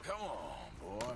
Come on, boy.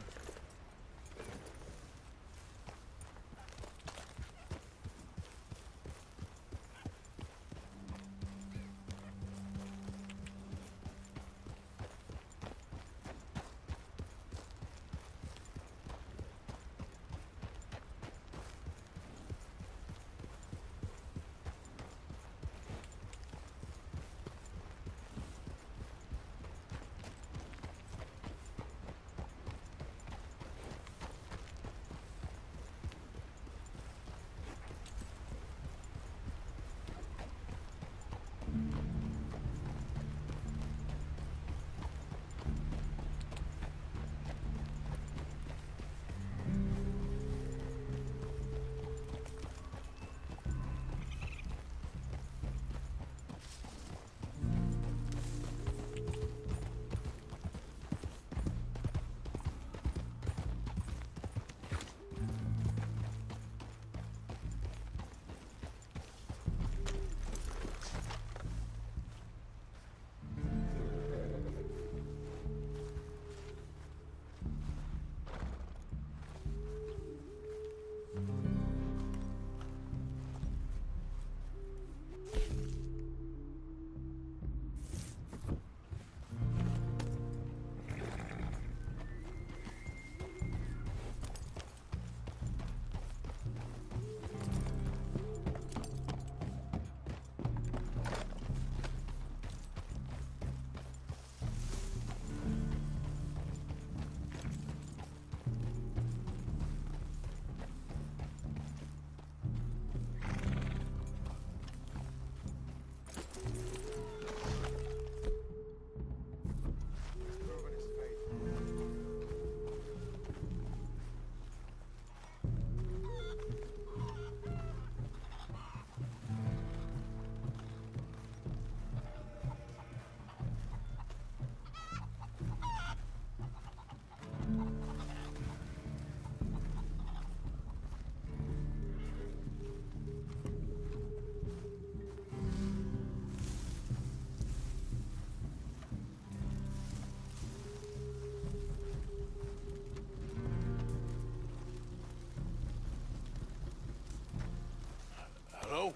Hello?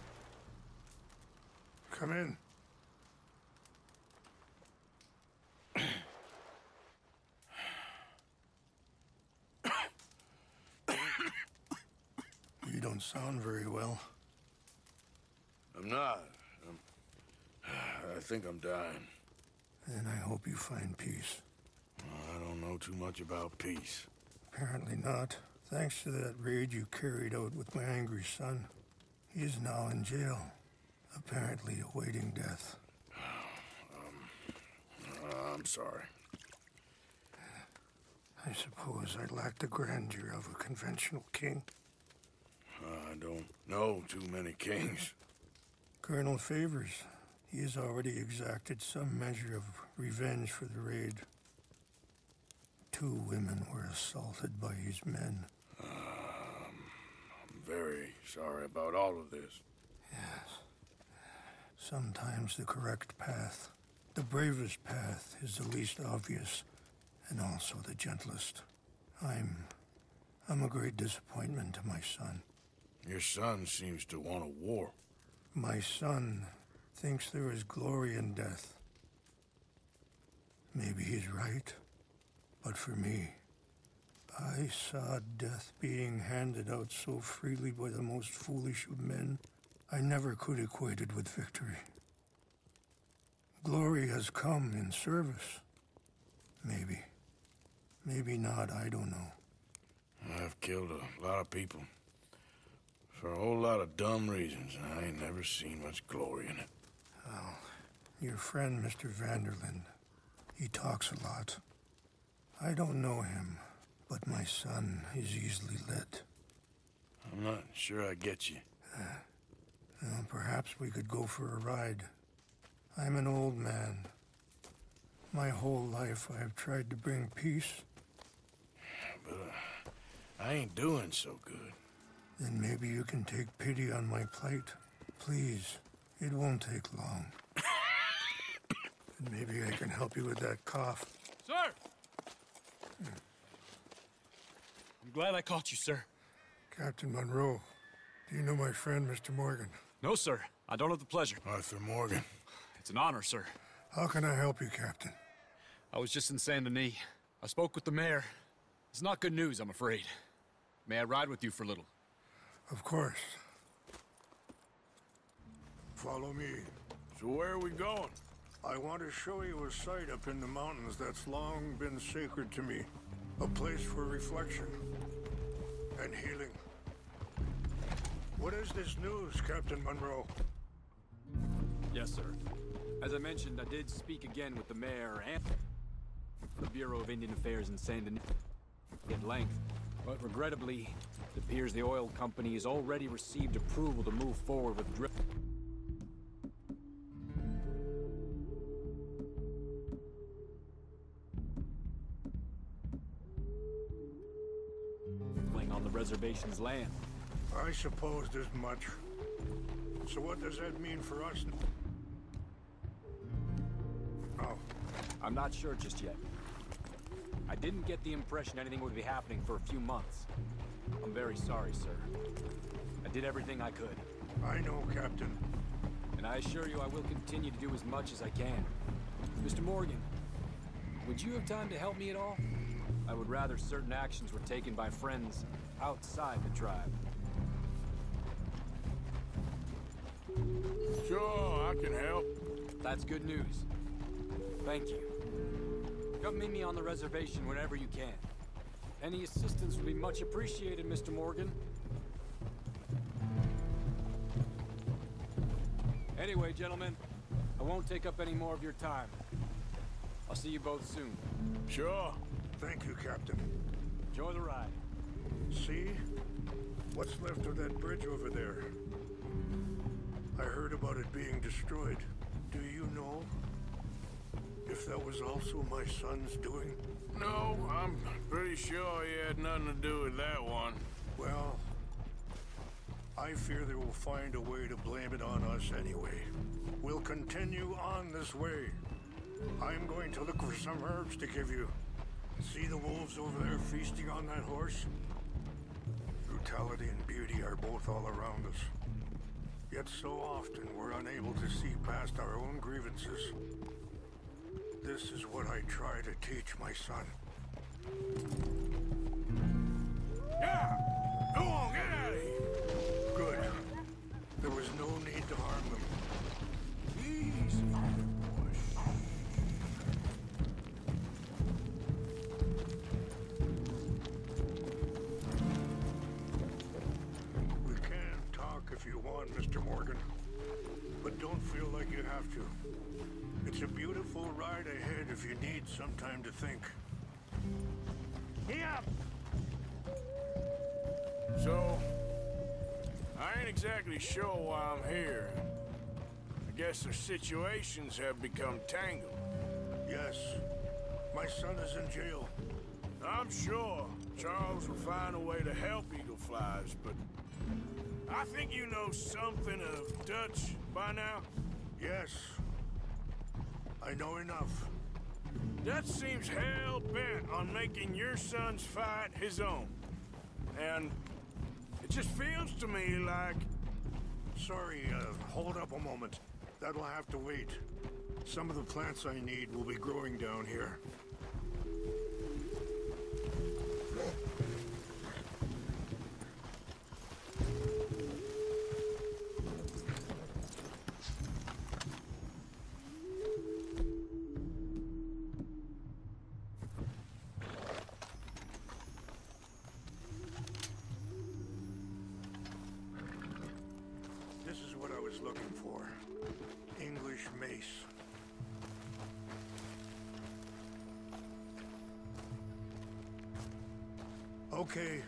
Come in. You don't sound very well. I'm not. I think I'm dying. Then I hope you find peace. I don't know too much about peace. Apparently not. Thanks to that raid you carried out with my angry son. He is now in jail, apparently awaiting death. I'm sorry. I suppose I lack the grandeur of a conventional king. I don't know too many kings. Colonel Favors, he has already exacted some measure of revenge for the raid. 2 women were assaulted by his men. I'm very sorry about all of this. Yes. Sometimes the correct path, the bravest path, is the least obvious and also the gentlest. I'm a great disappointment to my son. Your son seems to want a war. My son thinks there is glory in death. Maybe he's right, but for me, I saw death being handed out so freely by the most foolish of men, I never could equate it with victory. Glory has come in service. Maybe. Maybe not, I don't know. I've killed a lot of people. For a whole lot of dumb reasons, and I ain't never seen much glory in it. Well, your friend, Mr. Vanderlyn, he talks a lot. I don't know him, but my son is easily led. I'm not sure I get you. Well, perhaps we could go for a ride. I'm an old man. My whole life I have tried to bring peace. But I ain't doing so good. Then maybe you can take pity on my plight. Please, it won't take long. And maybe I can help you with that cough. Sir! I'm glad I caught you, sir. Captain Monroe, do you know my friend, Mr. Morgan? No, sir. I don't have the pleasure. Arthur Morgan. It's an honor, sir. How can I help you, Captain? I was just in Saint Denis. I spoke with the mayor. It's not good news, I'm afraid. May I ride with you for a little? Of course. Follow me. So where are we going? I want to show you a site up in the mountains that's long been sacred to me. A place for reflection and healing. What is this news, Captain Monroe? Yes, sir. As I mentioned, I did speak again with the mayor and the Bureau of Indian Affairs in Saint Denis at length. But regrettably, it appears the oil company has already received approval to move forward with drilling on the reservation's land. I supposed as much. So what does that mean for us? Oh, I'm not sure just yet. I didn't get the impression anything would be happening for a few months. I'm very sorry, sir. I did everything I could. I know, Captain. And I assure you I will continue to do as much as I can. Mr. Morgan, would you have time to help me at all? I would rather certain actions were taken by friends outside the tribe. Sure, I can help. That's good news. Thank you. Come meet me on the reservation whenever you can. Any assistance would be much appreciated, Mr. Morgan. Anyway, gentlemen, I won't take up any more of your time. I'll see you both soon. Sure. Thank you, Captain. Enjoy the ride. See? What's left of that bridge over there? I heard about it being destroyed. Do you know if that was also my son's doing? No, I'm pretty sure he had nothing to do with that one. Well, I fear they will find a way to blame it on us anyway. We'll continue on this way. I'm going to look for some herbs to give you. See the wolves over there feasting on that horse? Brutality and beauty are both all around us. Yet so often we're unable to see past our own grievances. This is what I try to teach my son. Yeah! Go on, get out of here! Good. There was no need to harm them. Easy, boy. if you want, Mr. Morgan. But don't feel like you have to. It's a beautiful ride ahead if you need some time to think. Yeah. So, I ain't exactly sure why I'm here. I guess their situations have become tangled. Yes. My son is in jail. I'm sure Charles will find a way to help Eagle Flies, but I think you know something of Dutch by now. Yes. I know enough. Dutch seems hell-bent on making your son's fight his own. And it just feels to me like... Sorry, hold up a moment. That'll have to wait. Some of the plants I need will be growing down here. This is what I was looking for. English mace. Okay,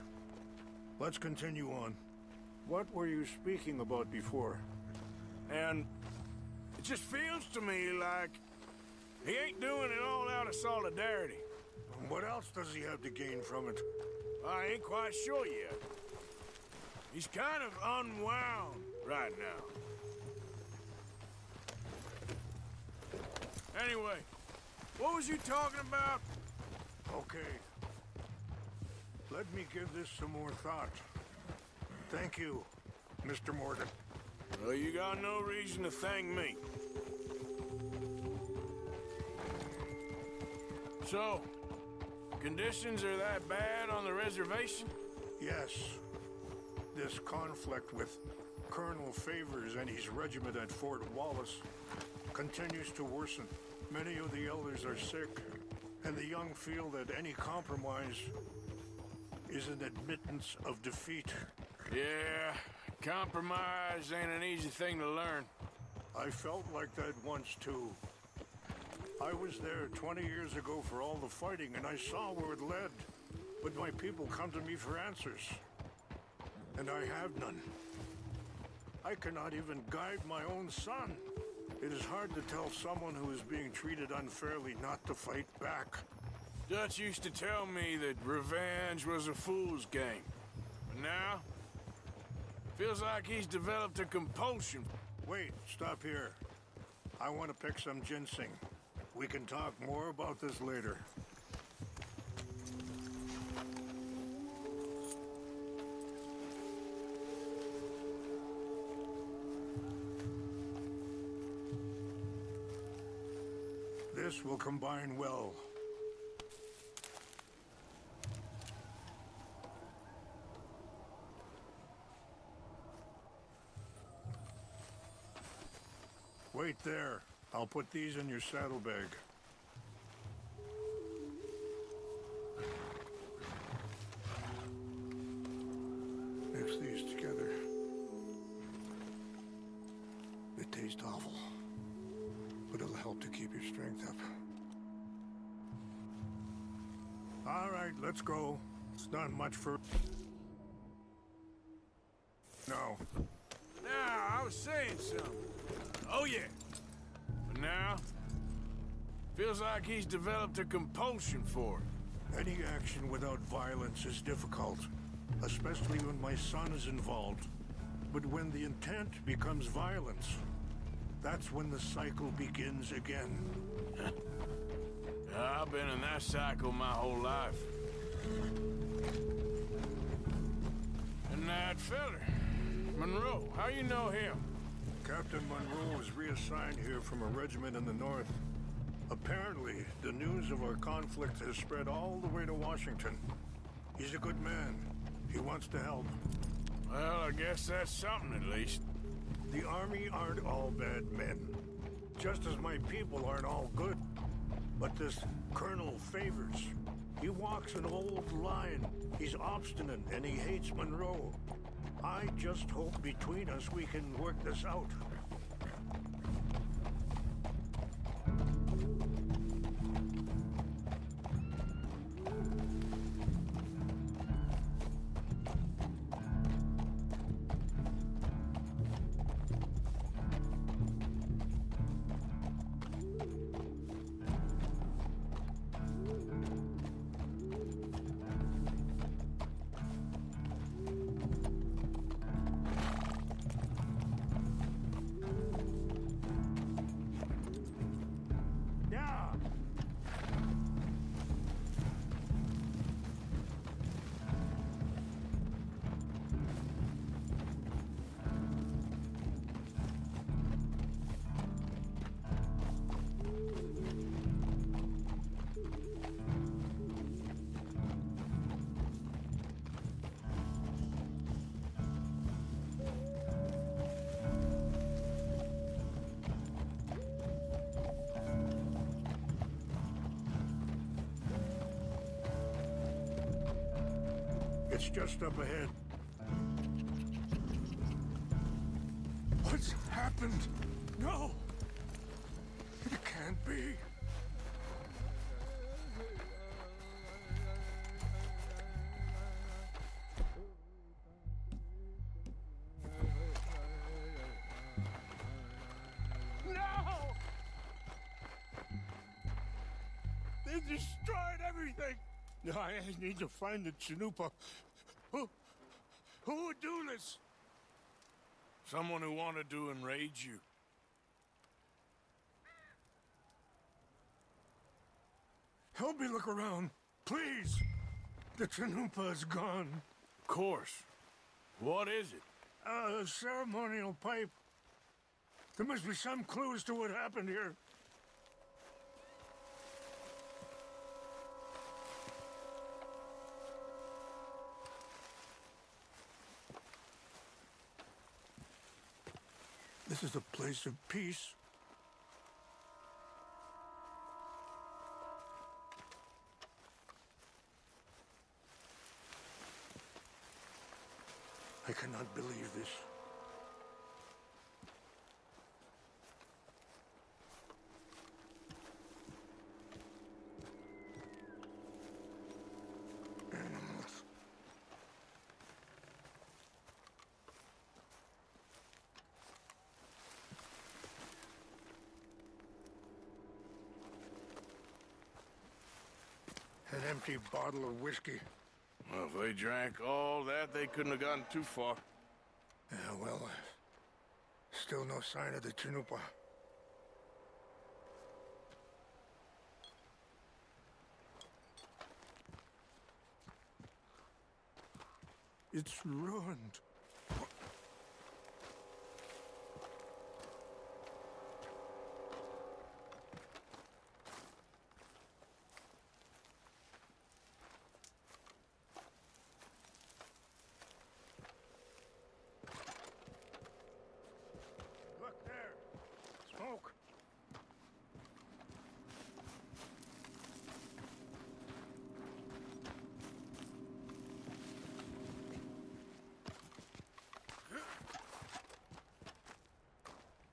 let's continue on. What were you speaking about before? And it just feels to me like he ain't doing it all out of solidarity. What else does he have to gain from it? I ain't quite sure yet. He's kind of unwound right now. Anyway, what was you talking about? Okay. Let me give this some more thought. Thank you, Mr. Morgan. Well, you got no reason to thank me. So, conditions are that bad on the reservation? Yes. This conflict with Colonel Favors and his regiment at Fort Wallace continues to worsen. Many of the elders are sick, and the young feel that any compromise is an admittance of defeat. Yeah, compromise ain't an easy thing to learn. I felt like that once, too. I was there 20 years ago for all the fighting, and I saw where it led. But my people come to me for answers. And I have none. I cannot even guide my own son. It is hard to tell someone who is being treated unfairly not to fight back. Dutch used to tell me that revenge was a fool's game. But now, feels like he's developed a compulsion. Wait, stop here. I want to pick some ginseng. We can talk more about this later. This will combine well. Wait there. I'll put these in your saddlebag. Mix these together. They taste awful, but it'll help to keep your strength up. All right, let's go. It's not much for... No. Now, I was saying something. Oh, yeah. But now, feels like he's developed a compulsion for it. Any action without violence is difficult, especially when my son is involved. But when the intent becomes violence, that's when the cycle begins again. I've been in that cycle my whole life. And that feller, Monroe, how you know him? Captain Monroe was reassigned here from a regiment in the north. Apparently, the news of our conflict has spread all the way to Washington. He's a good man. He wants to help. Well, I guess that's something at least. The Army aren't all bad men. Just as my people aren't all good. But this Colonel Favors, he walks an old line. He's obstinate and he hates Monroe. I just hope between us we can work this out. It's just up ahead. What's happened? No! It can't be. No! They destroyed everything! I need to find the Chinupa. Who would do this? Someone who wanted to enrage you. Help me look around, please. The Chinupa is gone. Of course. What is it? A ceremonial pipe. There must be some clues to what happened here. This is a place of peace. I cannot believe this. Animals. An empty bottle of whiskey. Well, if they drank all that, they couldn't have gotten too far. Yeah, well, still no sign of the Chinupa. It's ruined. Look there. Smoke.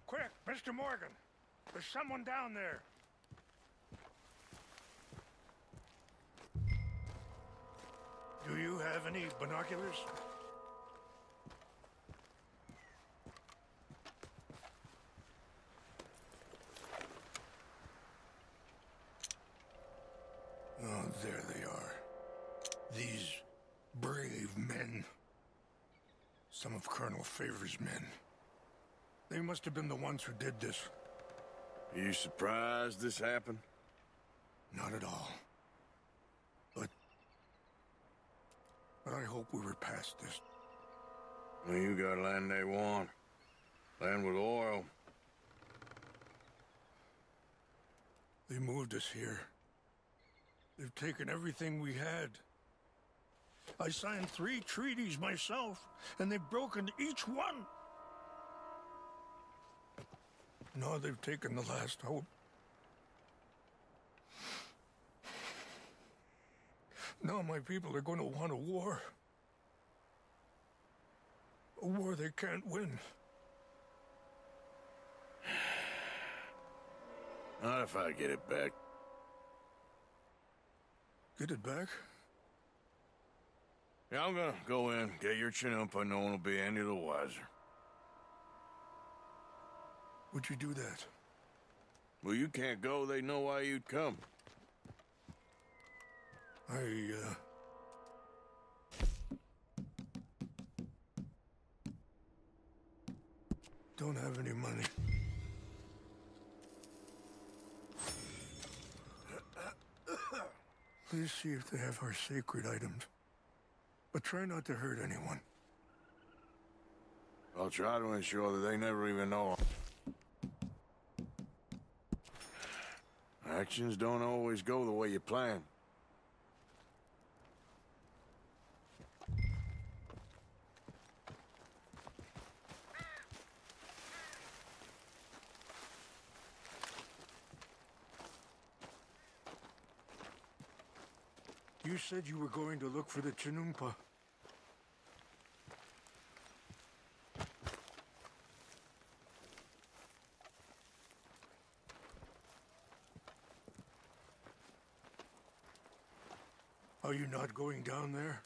Quick, Mr. Morgan. There's someone down there. Do you have any binoculars? Oh, there they are. These brave men. Some of Colonel Favor's men. They must have been the ones who did this. Are you surprised this happened? Not at all. But I hope we were past this. Well, you got land they want. Land with oil. They moved us here. They've taken everything we had. I signed 3 treaties myself, and they've broken each one. Now they've taken the last hope. Now my people are going to want a war. A war they can't win. Not if I get it back. Get it back? Yeah, I'm gonna go in, get your chinumpa, no one will be any the wiser. Would you do that? Well, you can't go, they know why you'd come. Don't have any money. Please see if they have our sacred items. But try not to hurt anyone. I'll try to ensure that they never even know. Actions don't always go the way you plan. You said you were going to look for the Chinumpa. Are you not going down there?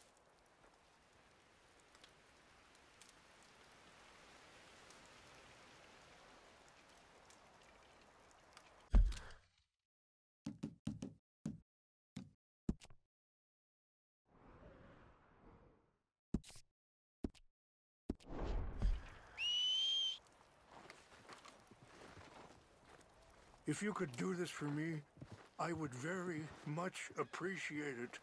If you could do this for me, I would very much appreciate it.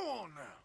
on now.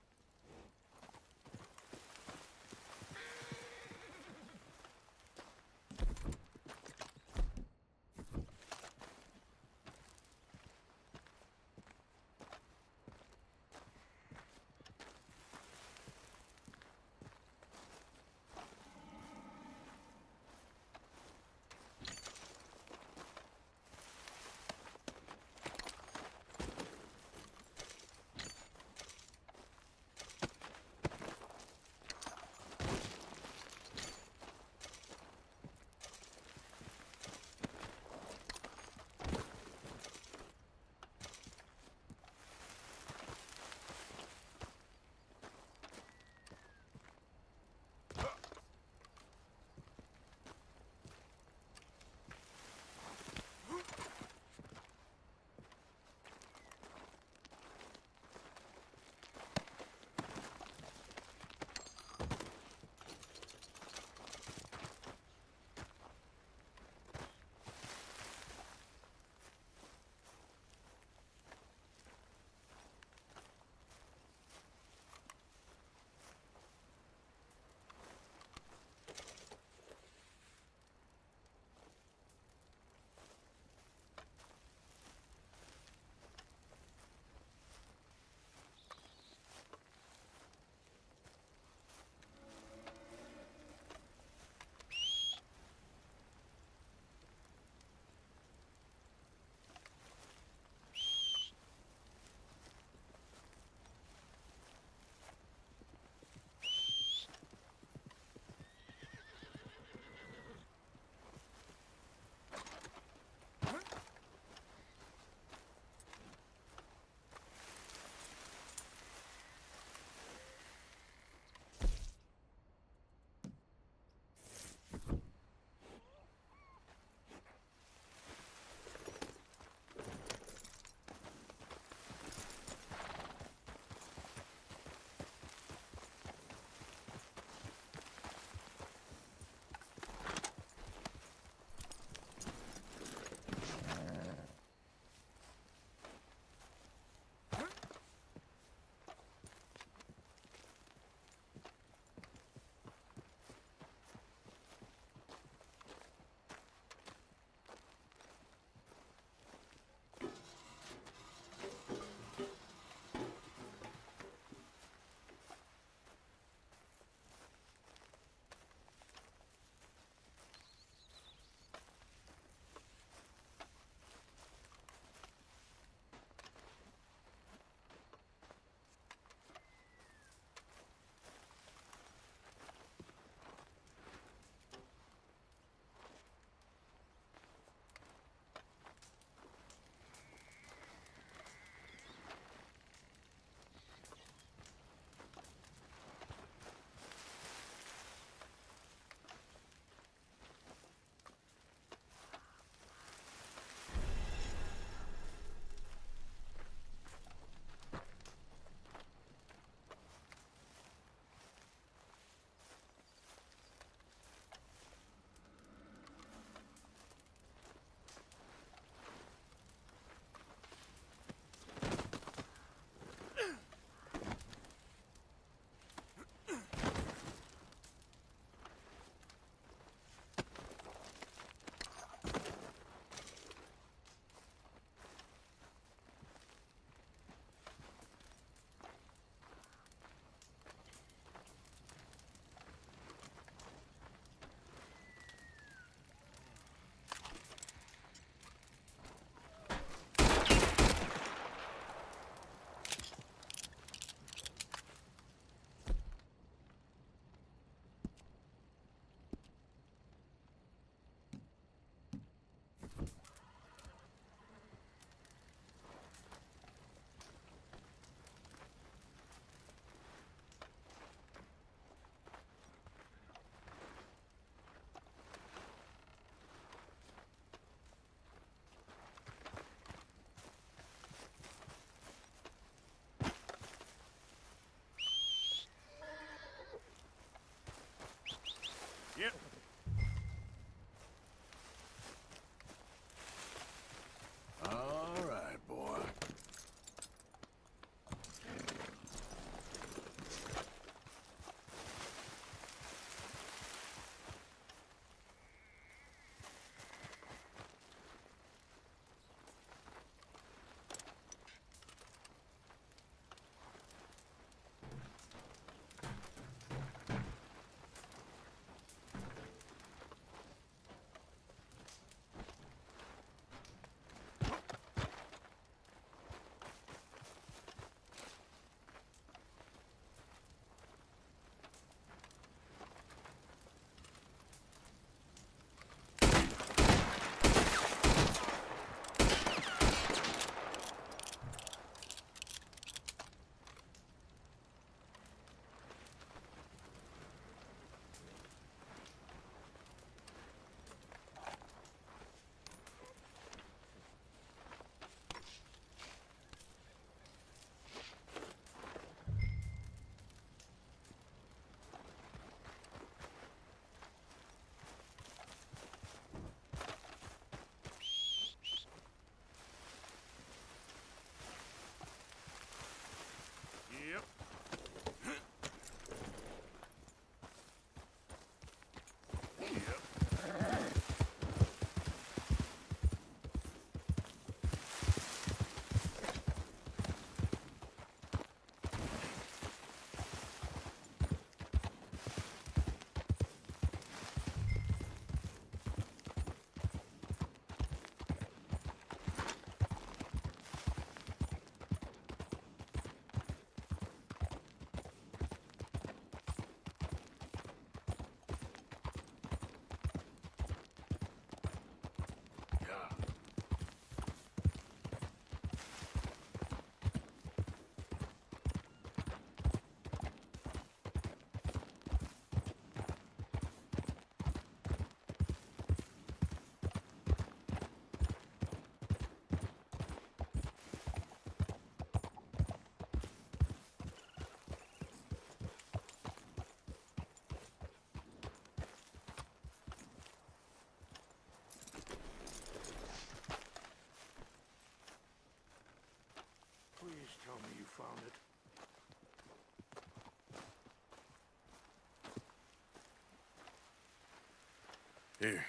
Here.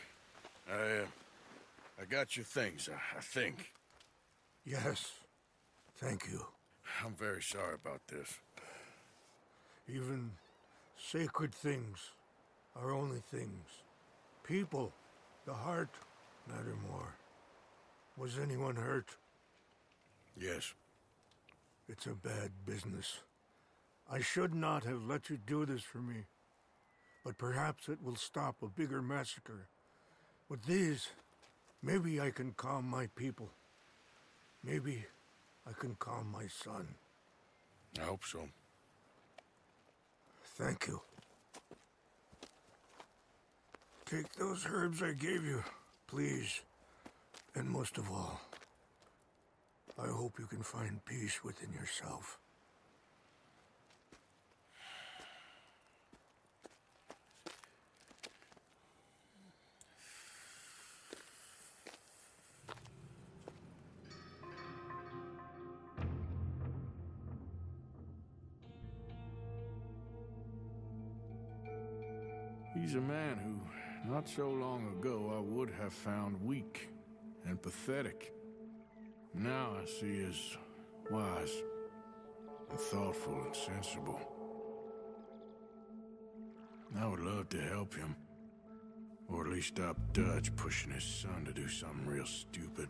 I got your things, I think. Yes. Thank you. I'm very sorry about this. Even sacred things are only things. People, the heart, matter more. Was anyone hurt? Yes. It's a bad business. I should not have let you do this for me. But perhaps it will stop a bigger massacre. With these, maybe I can calm my people. Maybe I can calm my son. I hope so. Thank you. Take those herbs I gave you, please. And most of all, I hope you can find peace within yourself. He's a man who, not so long ago, I would have found weak and pathetic. Now I see as wise and thoughtful and sensible. I would love to help him, or at least stop Dutch pushing his son to do something real stupid.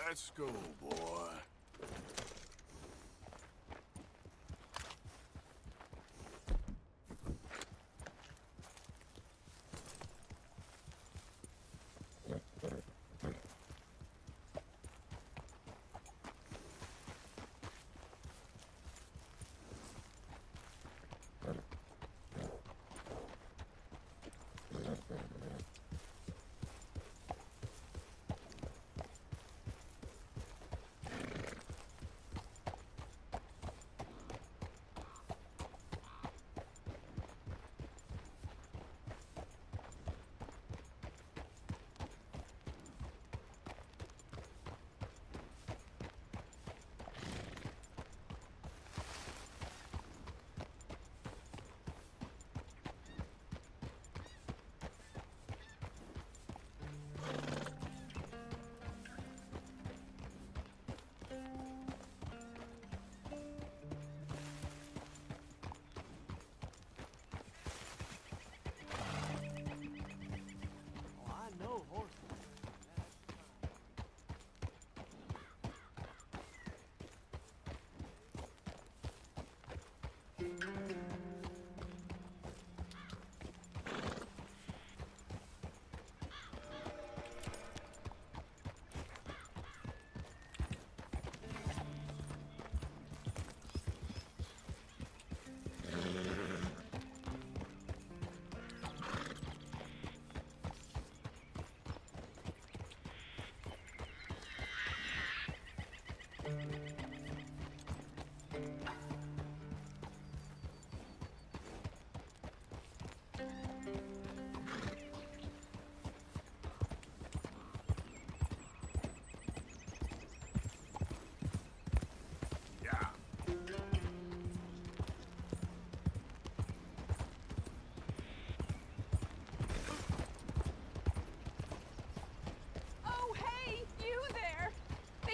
Let's go, boy.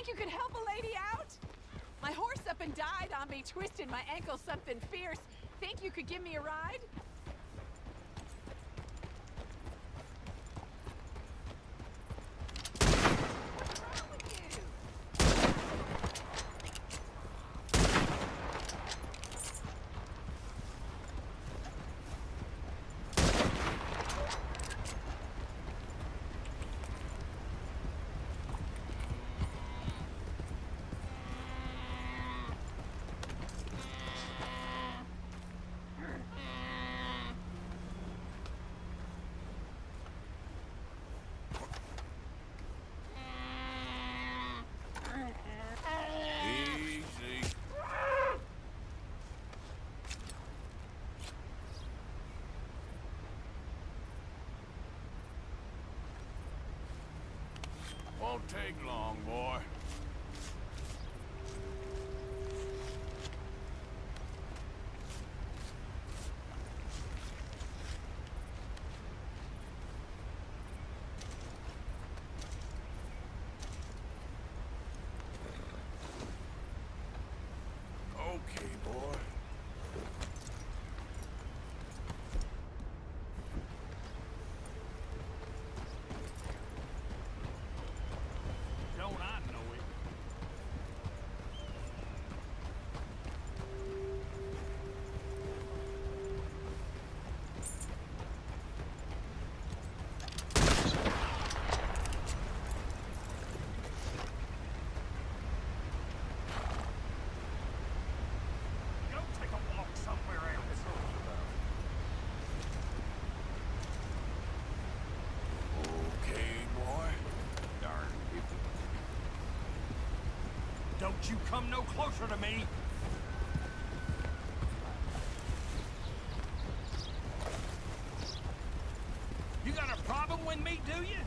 You could help a lady out? My horse up and died on me, twisted my ankle something fierce. Think you could give me a ride? What's wrong with you? Won't take long, boy. Okay, boy. Don't I know it? Go take a walk somewhere else. Okay, boy. Darn people. Don't you come no closer to me! You got a problem with me, do you?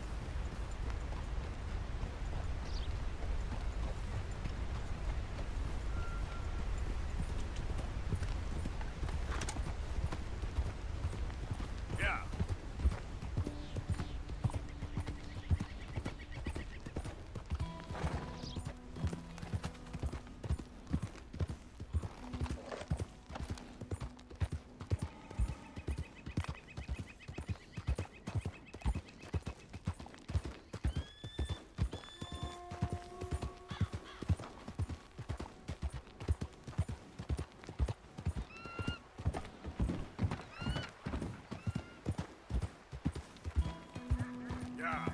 Yeah. Yeah.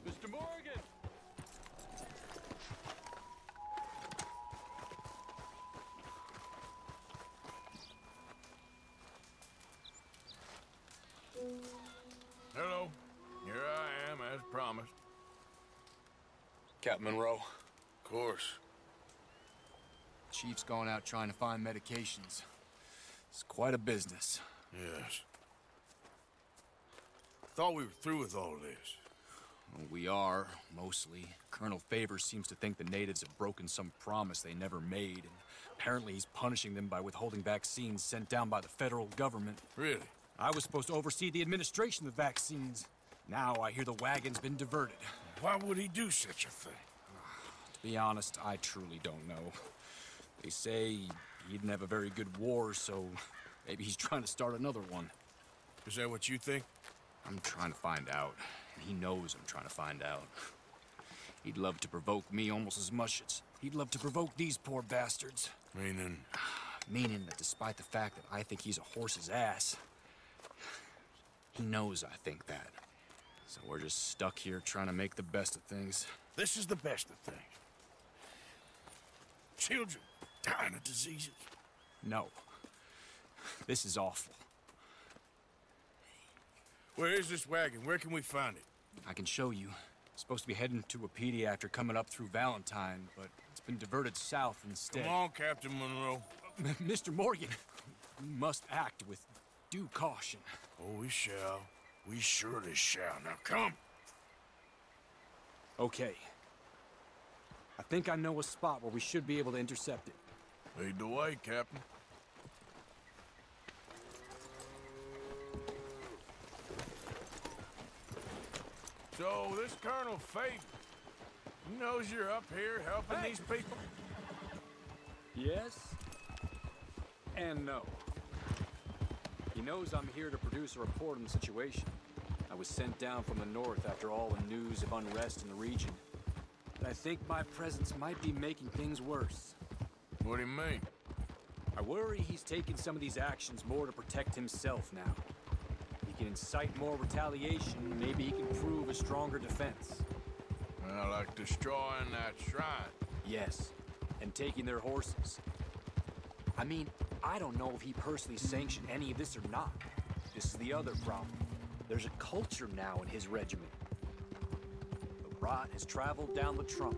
Mr. Morgan! Hello. Here I am, as promised. Captain Monroe. Of course. Chief's going out trying to find medications. It's quite a business. Yes. Thought we were through with all this. Well, we are, mostly. Colonel Favors seems to think the natives have broken some promise they never made, and apparently he's punishing them by withholding vaccines sent down by the federal government. Really? I was supposed to oversee the administration of the vaccines. Now I hear the wagon's been diverted. Why would he do such a thing? To be honest, I truly don't know. They say he didn't have a very good war, so maybe he's trying to start another one. Is that what you think? I'm trying to find out. And he knows I'm trying to find out. He'd love to provoke me almost as much as he'd love to provoke these poor bastards. Meaning? Meaning that despite the fact that I think he's a horse's ass, he knows I think that. So we're just stuck here trying to make the best of things. This is the best of things. Children dying of diseases. No. This is awful. Where is this wagon? Where can we find it? I can show you. It's supposed to be heading to a pediatric coming up through Valentine, but it's been diverted south instead. Come on, Captain Monroe. Mr. Morgan, we must act with due caution. Oh, we shall. We surely shall. Now come. Okay. I think I know a spot where we should be able to intercept it. Lead the way, Captain. So, this Colonel Favor, he knows you're up here helping these people? Yes and no. He knows I'm here to produce a report on the situation. I was sent down from the north after all the news of unrest in the region. And I think my presence might be making things worse. What do you mean? I worry he's taking some of these actions more to protect himself now. He can incite more retaliation, maybe he can prove a stronger defense. Well, like destroying that shrine. Yes, and taking their horses. I mean, I don't know if he personally sanctioned any of this or not. This is the other problem. There's a culture now in his regiment. The rot has traveled down the trunk.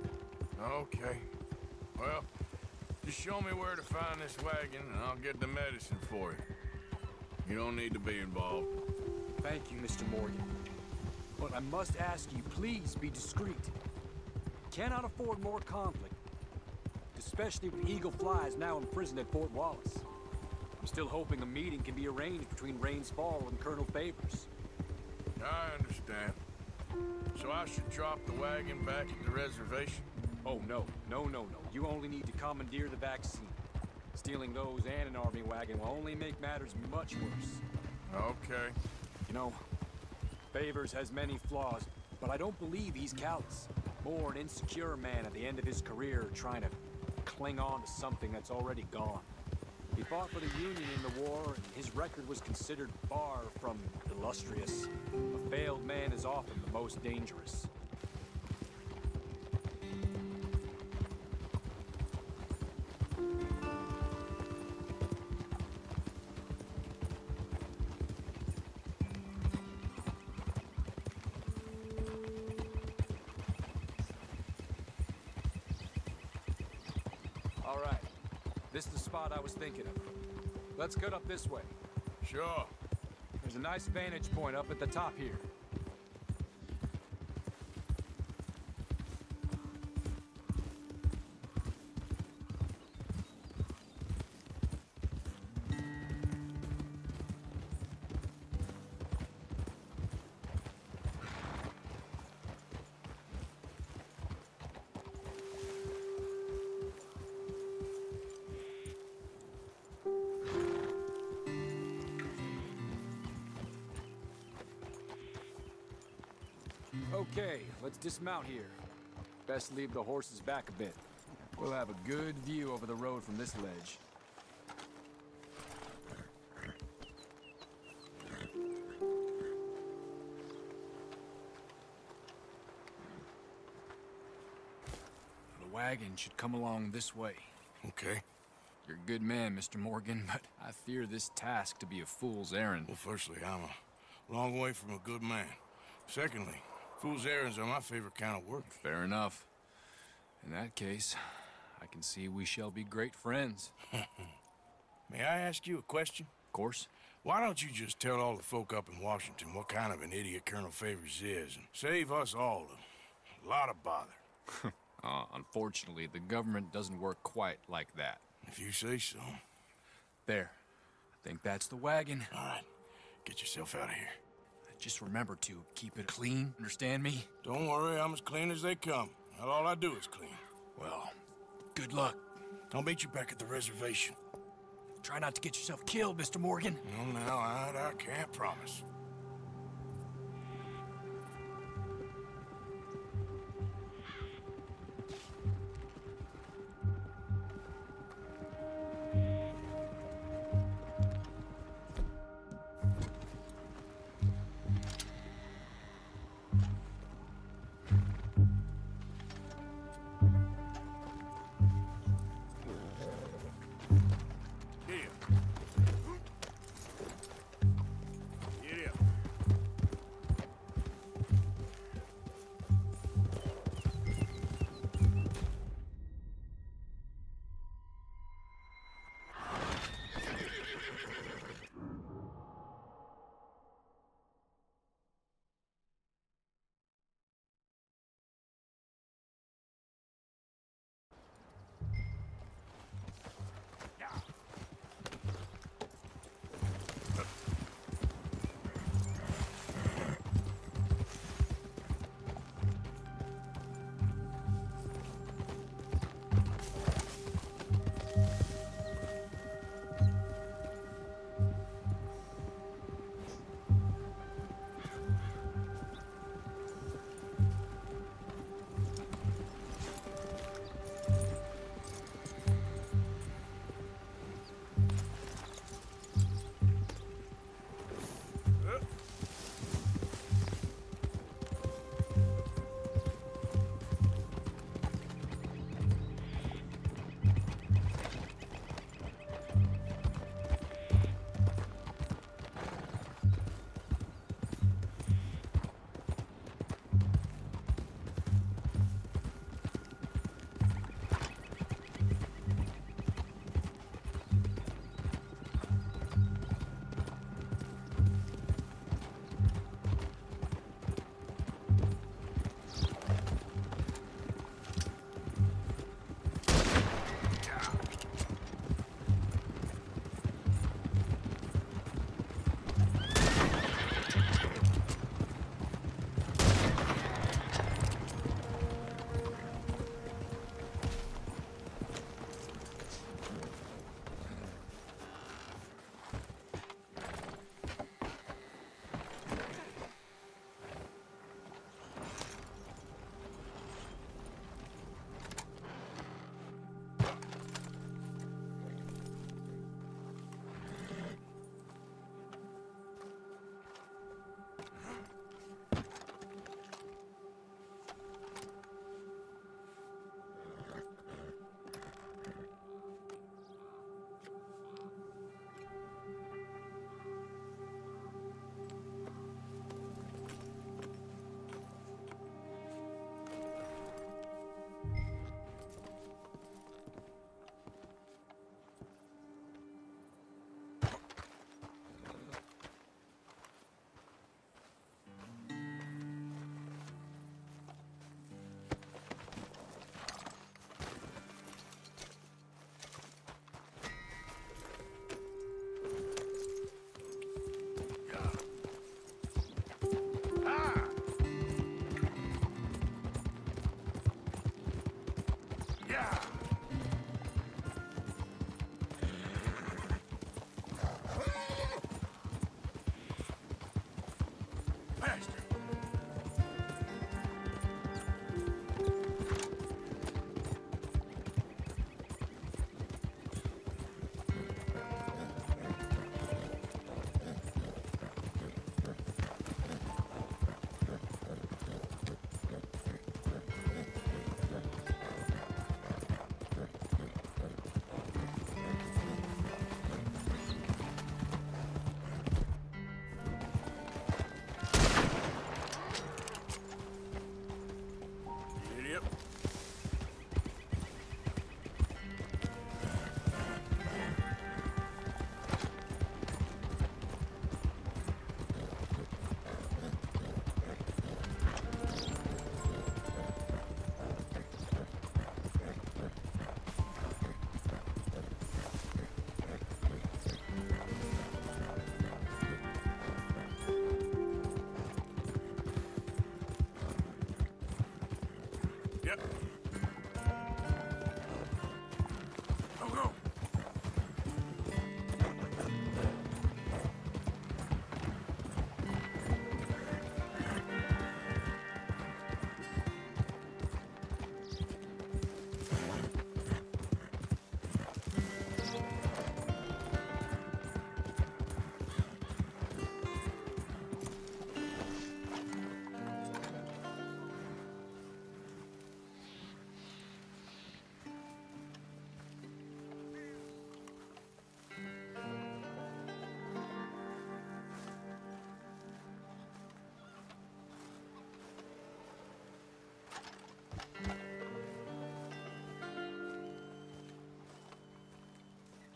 Okay. Well, just show me where to find this wagon and I'll get the medicine for you. You don't need to be involved. Thank you, Mr. Morgan. But I must ask you, please be discreet. Cannot afford more conflict. Especially with Eagle Flies now imprisoned at Fort Wallace. I'm still hoping a meeting can be arranged between Rains Fall and Colonel Favors. I understand. So I should drop the wagon back at the reservation? Oh, no. No. You only need to commandeer the vaccine. Stealing those and an army wagon will only make matters much worse. Okay. You know, Favors has many flaws, but I don't believe he's callous. More an insecure man at the end of his career trying to cling on to something that's already gone. He fought for the Union in the war, and his record was considered far from illustrious. A failed man is often the most dangerous. All right. This is the spot I was thinking of. Let's cut up this way. Sure. There's a nice vantage point up at the top here. Okay, let's dismount here. Best leave the horses back a bit. We'll have a good view over the road from this ledge. The wagon should come along this way. Okay. You're a good man, Mr. Morgan, but I fear this task to be a fool's errand. Well, firstly, I'm a long way from a good man. Secondly, fool's errands are my favorite kind of work. Fair enough. In that case, I can see we shall be great friends. May I ask you a question? Of course. Why don't you just tell all the folk up in Washington what kind of an idiot Colonel Favors is and save us all a lot of bother? Unfortunately, the government doesn't work quite like that. If you say so. There. I think that's the wagon. All right. Get yourself out of here. Just remember to keep it clean, understand me? Don't worry, I'm as clean as they come. Not all I do is clean. Well, good luck. I'll meet you back at the reservation. Try not to get yourself killed, Mr. Morgan. No, now, I can't promise. Get up.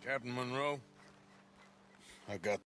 Captain Monroe, I got